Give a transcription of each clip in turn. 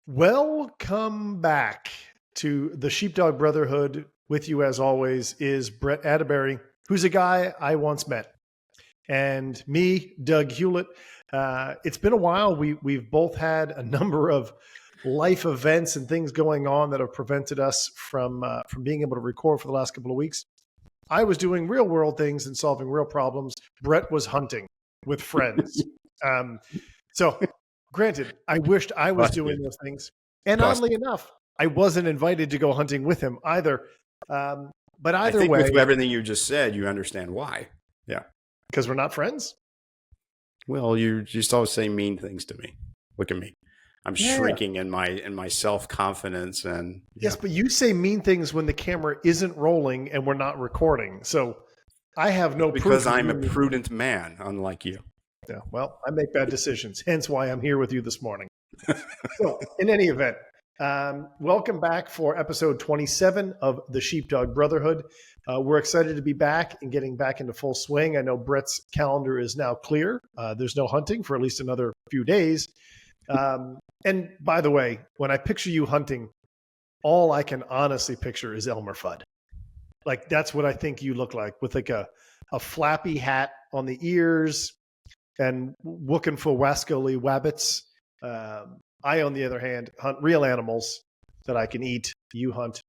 Welcome back to the Sheepdog Brotherhood. With you, as always, is Brett Atterbury, who's a guy I once met, and me, Doug Hewlett. It's been a while. We've both had a number of life events and things going on that have prevented us from being able to record for the last couple of weeks. I was doing real world things and solving real problems. Brett was hunting with friends. So, granted, I wished I was doing those things. And oddly enough, I wasn't invited to go hunting with him either. But either way, with everything you just said, you understand why. Yeah. Because we're not friends? Well, you just always say mean things to me. Look at me. I'm shrinking in my self-confidence. And yes, but you say mean things when the camera isn't rolling and we're not recording. So I have no proof. Because I'm a prudent man, unlike you. Yeah, well, I make bad decisions, hence why I'm here with you this morning. So, in any event, welcome back for episode 27 of the Sheepdog Brotherhood. We're excited to be back and getting back into full swing. I know Brett's calendar is now clear. There's no hunting for at least another few days. And by the way, when I picture you hunting, all I can honestly picture is Elmer Fudd. Like, that's what I think you look like, with like a flappy hat on the ears and looking for wascally wabbits. I, on the other hand, hunt real animals that I can eat. You hunt,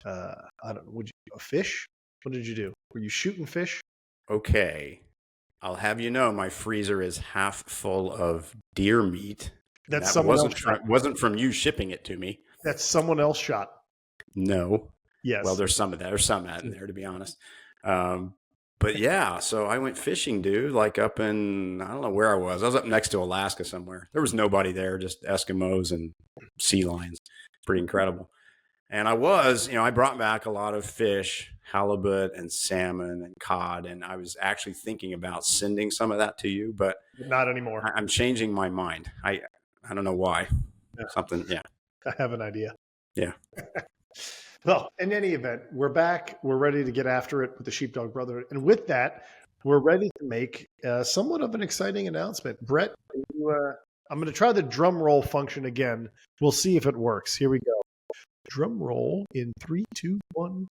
I don't know, a fish? What did you do? Were you shooting fish? Okay. I'll have you know, my freezer is half full of deer meat. That wasn't from you shipping it to me. That's someone else shot. No. Yes. Well, there's some of that. There's some of that in there, to be honest. But yeah, so I went fishing, dude, like up in, I don't know where I was. I was up next to Alaska somewhere. There was nobody there, just Eskimos and sea lions. Pretty incredible. And I brought back a lot of fish, halibut and salmon and cod. And I was actually thinking about sending some of that to you, but not anymore. I'm changing my mind. I don't know why. Yeah. Something, yeah. I have an idea. Yeah. Well, in any event, we're back. We're ready to get after it with the Sheepdog Brotherhood. And with that, we're ready to make somewhat of an exciting announcement. Brett, I'm going to try the drum roll function again. We'll see if it works. Here we go. Drum roll in 3, 2, 1.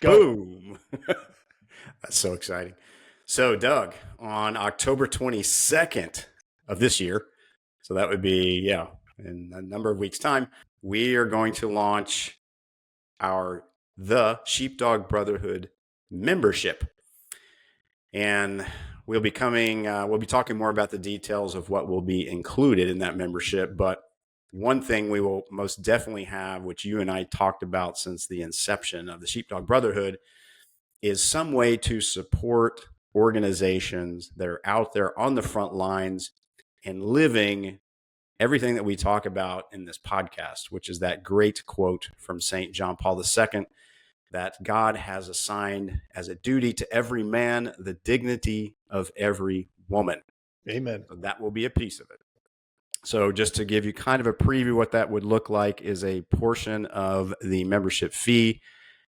Go. Boom. That's so exciting. So, Doug, on October 22nd of this year, so that would be, in a number of weeks' time, we are going to launch the Sheepdog Brotherhood membership. And we'll be talking more about the details of what will be included in that membership. But one thing we will most definitely have, which you and I talked about since the inception of the Sheepdog Brotherhood, is some way to support organizations that are out there on the front lines and living everything that we talk about in this podcast, which is that great quote from St. John Paul II, that God has assigned as a duty to every man the dignity of every woman. Amen. So that will be a piece of it. So just to give you kind of a preview, what that would look like is a portion of the membership fee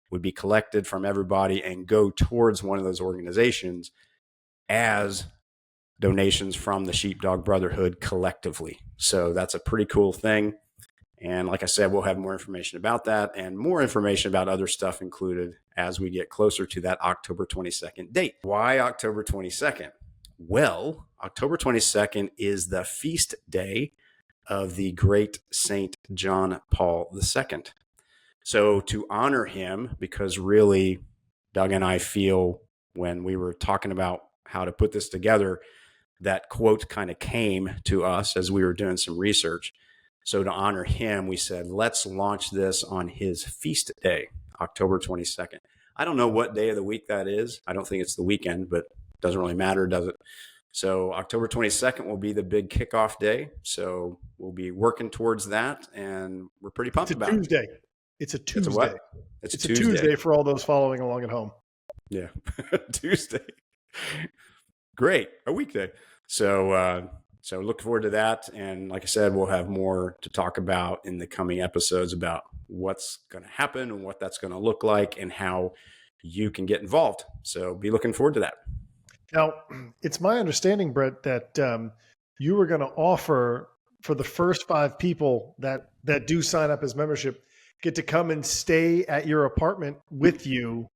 would be collected from everybody and go towards one of those organizations as donations from the Sheepdog Brotherhood collectively. So that's a pretty cool thing. And like I said, we'll have more information about that and more information about other stuff included as we get closer to that October 22nd date. Why October 22nd? Well, October 22nd is the feast day of the great St. John Paul II. So to honor him, because really, Doug and I feel when we were talking about how to put this together, that quote kind of came to us as we were doing some research. So to honor him, we said, let's launch this on his feast day, October 22nd. I don't know what day of the week that is. I don't think it's the weekend, but it doesn't really matter, does it? So October 22nd will be the big kickoff day. So we'll be working towards that, and we're pretty pumped about Tuesday. it. It's a Tuesday. It's a what? It's a Tuesday for all those following along at home. Yeah, Tuesday. Great, a weekday. So look forward to that. And like I said, we'll have more to talk about in the coming episodes about what's going to happen and what that's going to look like and how you can get involved. So be looking forward to that. Now, it's my understanding, Brett, that you were going to offer for the first 5 people that do sign up as membership, get to come and stay at your apartment with you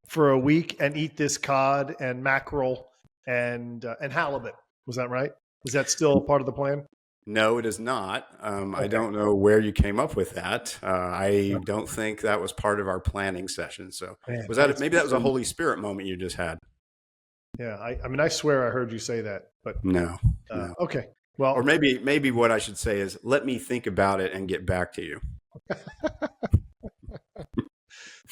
for a week and eat this cod and mackerel and halibut. Was that right? Is that still part of the plan? No, it is not. I Okay. don't know where you came up with that. I don't think that was part of our planning session. So Man, was that it's maybe that was a Holy Spirit moment you just had? yeah. I mean, I swear I heard you say that, but No, no. okay. Or Well, maybe what I should say is let me think about it and get back to you.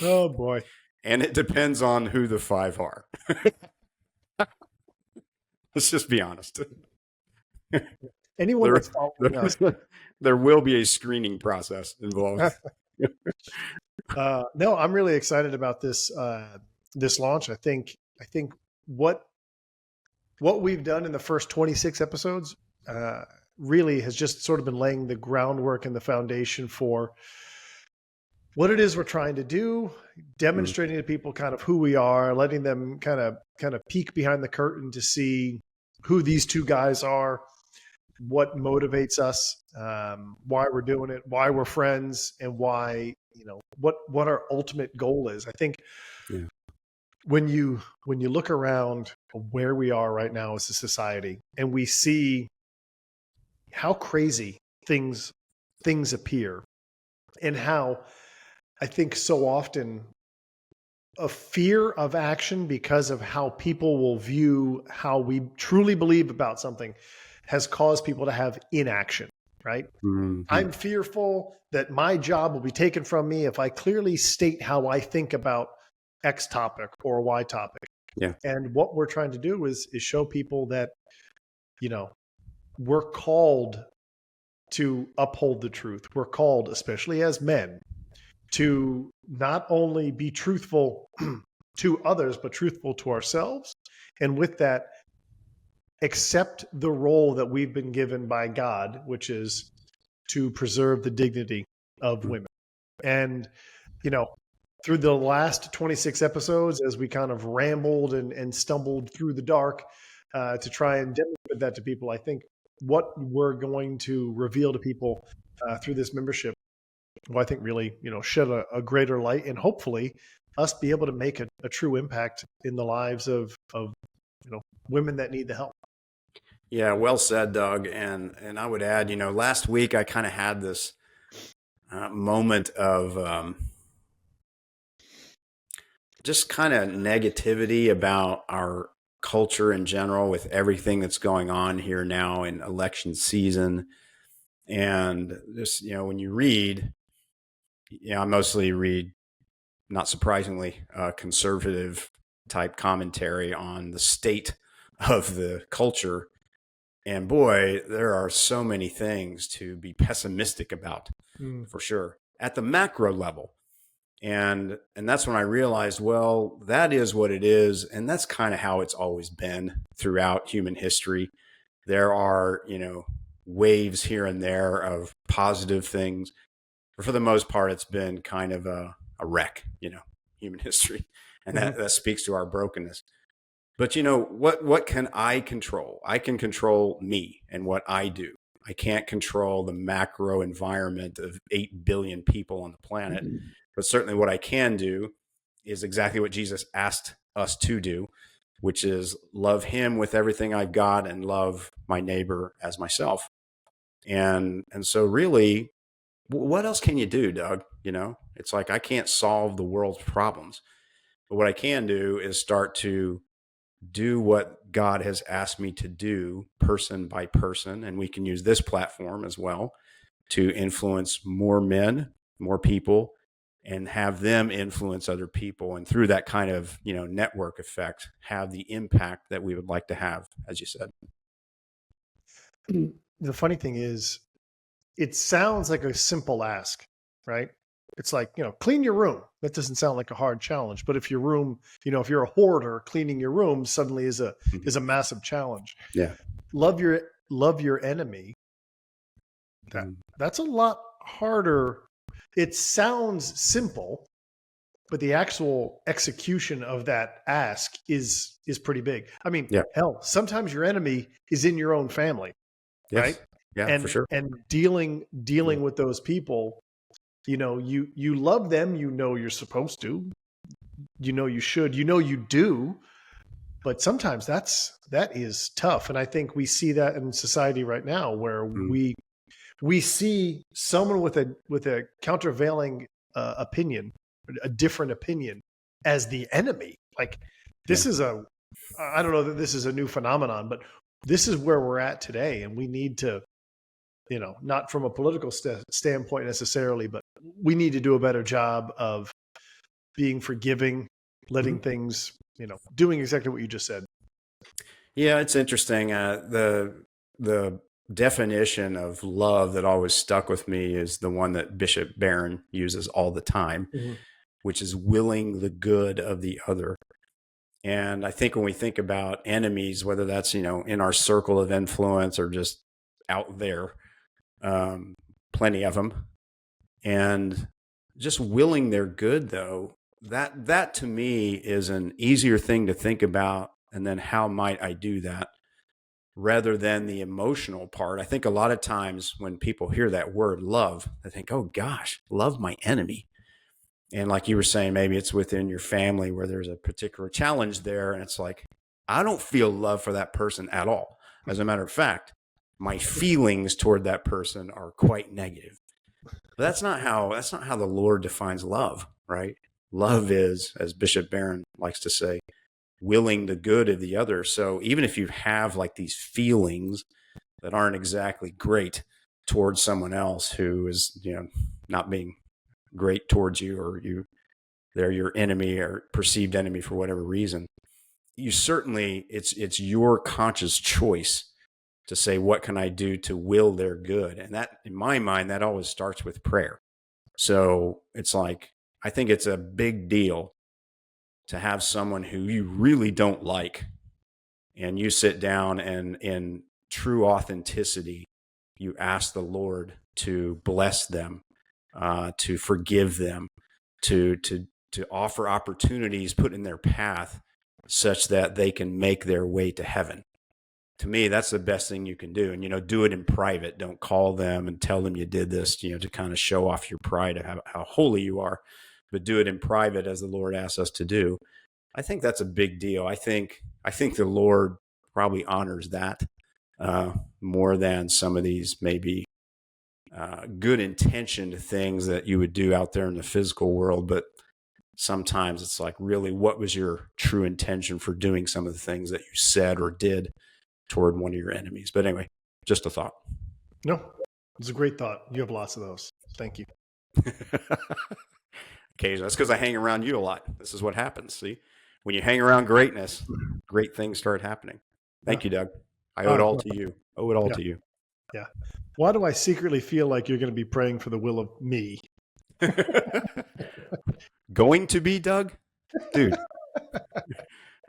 oh boy. And it depends on who the 5 are. Let's just be honest. Anyone There, that's following us, there will be a screening process involved. no, I'm really excited about this launch. I think what we've done in the first 26 episodes really has just sort of been laying the groundwork and the foundation for what it is we're trying to do, demonstrating to people kind of who we are, letting them kind of peek behind the curtain to see who these 2 guys are, what motivates us, why we're doing it, why we're friends, and why what our ultimate goal is. I think Yeah. when you look around where we are right now as a society, and we see how crazy things appear, and how I think so often a fear of action because of how people will view how we truly believe about something has caused people to have inaction, right? Mm-hmm. I'm fearful that my job will be taken from me if I clearly state how I think about X topic or Y topic. Yeah. And what we're trying to do is show people that, we're called to uphold the truth. We're called, especially as men, to not only be truthful to others, but truthful to ourselves. And with that, accept the role that we've been given by God, which is to preserve the dignity of women. And, through the last 26 episodes, as we kind of rambled and stumbled through the dark to try and demonstrate that to people, I think what we're going to reveal to people through this membership, I think really, shed a greater light, and hopefully us be able to make a true impact in the lives of women that need the help. Yeah, well said, Doug. And I would add, last week I kind of had this moment of just kind of negativity about our culture in general with everything that's going on here now in election season. And just, when you read, I mostly read, not surprisingly, conservative type commentary on the state of the culture. And boy, there are so many things to be pessimistic about, for sure, at the macro level. And that's when I realized, well, that is what it is. And that's kind of how it's always been throughout human history. There are, waves here and there of positive things. But for the most part, it's been kind of a wreck, human history. And that speaks to our brokenness. But what can I control? I can control me and what I do. I can't control the macro environment of 8 billion people on the planet. But certainly what I can do is exactly what Jesus asked us to do, which is love him with everything I've got and love my neighbor as myself. And so really, what else can you do, Doug? It's like I can't solve the world's problems. But what I can do is start to do what God has asked me to do person by person. And we can use this platform as well to influence more men, more people, and have them influence other people. And through that kind of, network effect, have the impact that we would like to have, as you said. The funny thing is, it sounds like a simple ask, right? It's like, clean your room. That doesn't sound like a hard challenge. But if your room, if you're a hoarder, cleaning your room suddenly is a massive challenge. Yeah. Love your enemy. That's a lot harder. It sounds simple, but the actual execution of that ask is pretty big. I mean, Yeah. hell, sometimes your enemy is in your own family, right? Yes. Yeah, for sure. And dealing with those people, you love them, you're supposed to, you should, you do, but sometimes that is tough. And I think we see that in society right now, where Mm. we see someone with a countervailing opinion, a different opinion, as the enemy. Like, this is I don't know that this is a new phenomenon, but this is where we're at today, and we need to, not from a political standpoint necessarily, but we need to do a better job of being forgiving, letting things, doing exactly what you just said. Yeah, it's interesting. The definition of love that always stuck with me is the one that Bishop Barron uses all the time, which is willing the good of the other. And I think when we think about enemies, whether that's, in our circle of influence or just out there, plenty of them, and just willing their good, though, that to me is an easier thing to think about. And then how might I do that rather than the emotional part? I think a lot of times when people hear that word love, they think, oh gosh, love my enemy. And like you were saying, maybe it's within your family where there's a particular challenge there. And it's like, I don't feel love for that person at all. As a matter of fact, my feelings toward that person are quite negative. But that's not how the Lord defines love, right? Love is, as Bishop Barron likes to say, willing the good of the other. So even if you have like these feelings that aren't exactly great towards someone else who is, not being great towards you, or they're your enemy or perceived enemy for whatever reason, you certainly, it's your conscious choice to say, what can I do to will their good? And that, in my mind, that always starts with prayer. So it's like, I think it's a big deal to have someone who you really don't like, and you sit down and in true authenticity, you ask the Lord to bless them, to forgive them, to offer opportunities put in their path such that they can make their way to heaven. To me, that's the best thing you can do. And, do it in private. Don't call them and tell them you did this, to kind of show off your pride of how holy you are, but do it in private as the Lord asks us to do. I think that's a big deal. I think the Lord probably honors that more than some of these maybe good intentioned things that you would do out there in the physical world. But sometimes it's like, really, what was your true intention for doing some of the things that you said or did toward one of your enemies? But anyway, just a thought. No, it's a great thought. You have lots of those. Thank you. Occasionally, that's because I hang around you a lot. This is what happens. See, when you hang around greatness, great things start happening. Thank you, Doug. I owe it all to you. Owe it all to you. Yeah. Why do I secretly feel like you're going to be praying for the will of me? Going to be, Doug? Dude.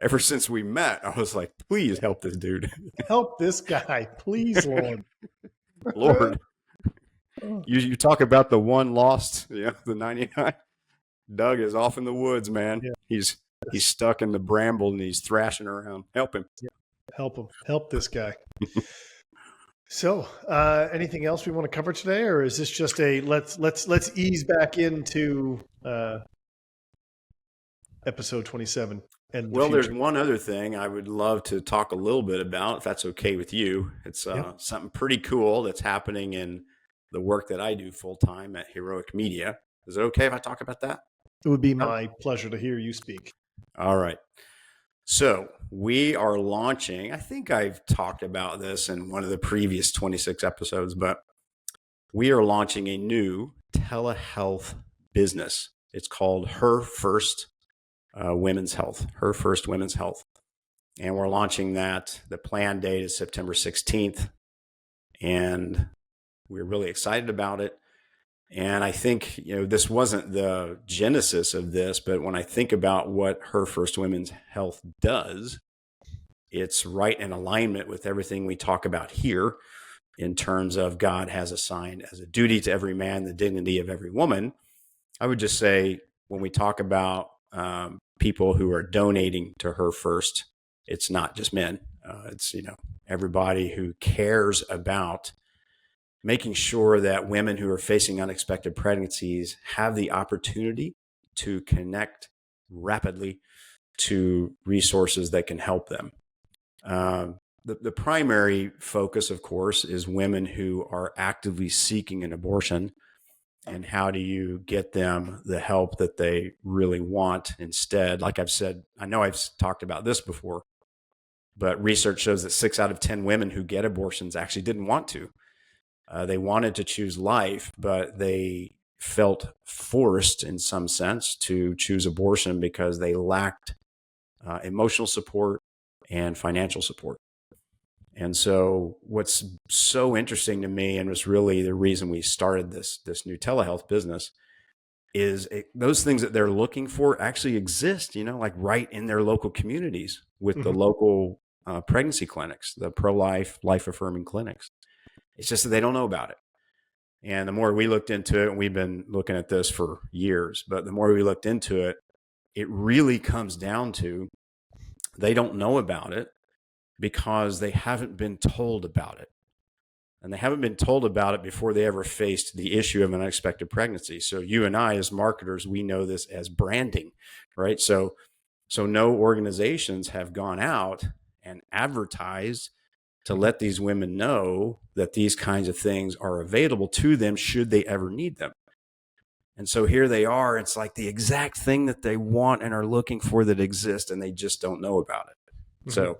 Ever since we met, I was like, please help this dude. Help this guy. Please, Lord. Lord. You talk about the one lost, the 99. Doug is off in the woods, man. Yeah. He's stuck in the bramble and he's thrashing around. Help him. Yeah. Help him. Help this guy. So, anything else we want to cover today, or is this just a let's ease back into episode 27? Well, there's one other thing I would love to talk a little bit about, if that's okay with you. It's something pretty cool that's happening in the work that I do full time at Heroic Media. Is it okay if I talk about that? It would be my pleasure to hear you speak. All right. So we are launching, I think I've talked about this in one of the previous 26 episodes, but we are launching a new telehealth business. It's called Her First Women's Health, Her First Women's Health. And we're launching that. The planned date is September 16th. And we're really excited about it. And I think, this wasn't the genesis of this, but when I think about what Her First Women's Health does, it's right in alignment with everything we talk about here in terms of God has assigned as a duty to every man the dignity of every woman. I would just say when we talk about people who are donating to Her First, it's not just men. It's, everybody who cares about making sure that women who are facing unexpected pregnancies have the opportunity to connect rapidly to resources that can help them. The primary focus, of course, is women who are actively seeking an abortion, and how do you get them the help that they really want instead. Like I've said, I know I've talked about this before, but research shows that 6 out of 10 women who get abortions actually didn't want to. They wanted to choose life, but they felt forced in some sense to choose abortion because they lacked emotional support and financial support. And so what's so interesting to me, and was really the reason we started this new telehealth business, is those things that they're looking for actually exist, like right in their local communities with the local pregnancy clinics, the pro-life, life-affirming clinics. It's just that they don't know about it. And the more we looked into it, and we've been looking at this for years, but the more we looked into it, it really comes down to they don't know about it because they haven't been told about it. And they haven't been told about it before they ever faced the issue of an unexpected pregnancy. So you and I, as marketers, we know this as branding, right? So no organizations have gone out and advertised to let these women know that these kinds of things are available to them should they ever need them. And so here they are. It's like the exact thing that they want and are looking for that exists, and they just don't know about it. So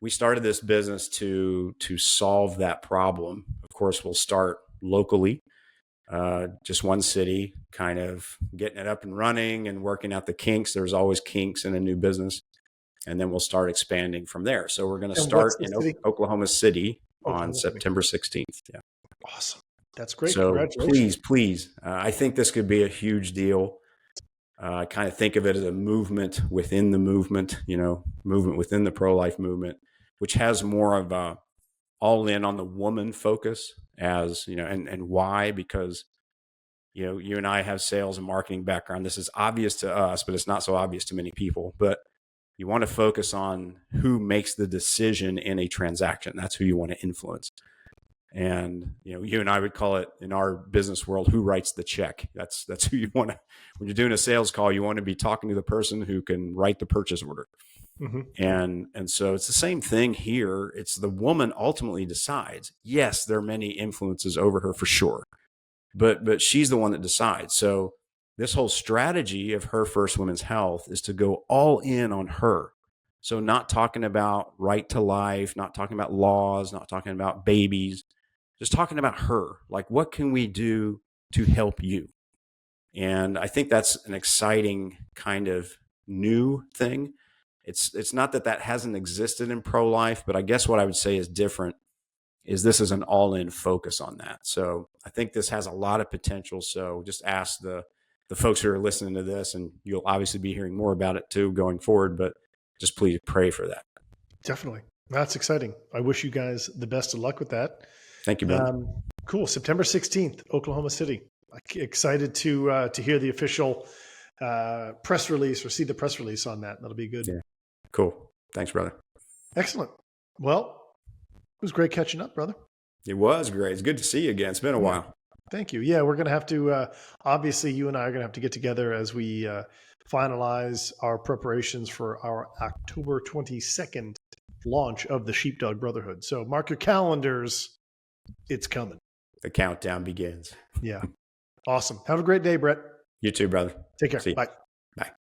we started this business to solve that problem. Of course, we'll start locally, just one city, kind of getting it up and running and working out the kinks. There's always kinks in a new business. And then we'll start expanding from there. So we're going to start in Oklahoma City on September 16th. Yeah. Awesome. That's great. So Congratulations. please. I think this could be a huge deal. I kind of think of it as a movement within the movement, movement within the pro-life movement, which has more of a all in on the woman focus, as, and why? Because, you and I have sales and marketing background. This is obvious to us, but it's not so obvious to many people. But you want to focus on who makes the decision in a transaction. That's who you want to influence. And, you and I would call it in our business world, who writes the check. That's who you want to, when you're doing a sales call, you want to be talking to the person who can write the purchase order. And so it's the same thing here. It's the woman ultimately decides. Yes, there are many influences over her for sure, but she's the one that decides. So this whole strategy of Her First Women's Health is to go all in on her. So not talking about right to life, not talking about laws, not talking about babies, just talking about her. Like, what can we do to help you? And I think that's an exciting kind of new thing. It's not that hasn't existed in pro-life, but I guess what I would say is different is this is an all-in focus on that. So I think this has a lot of potential. So just ask the folks who are listening to this, and you'll obviously be hearing more about it too going forward, but just please pray for that. Definitely. That's exciting. I wish you guys the best of luck with that. Thank you, brother. Cool. September 16th, Oklahoma City. Excited to hear the official press release or see the press release on that. That'll be good. Yeah. Cool. Thanks, brother. Excellent. Well, it was great catching up, brother. It was great. It's good to see you again. It's been a while. Thank you. Yeah, we're going to have to, obviously, you and I are going to have to get together as we finalize our preparations for our October 22nd launch of the Sheepdog Brotherhood. So mark your calendars. It's coming. The countdown begins. Yeah. Awesome. Have a great day, Brett. You too, brother. Take care. Bye. Bye.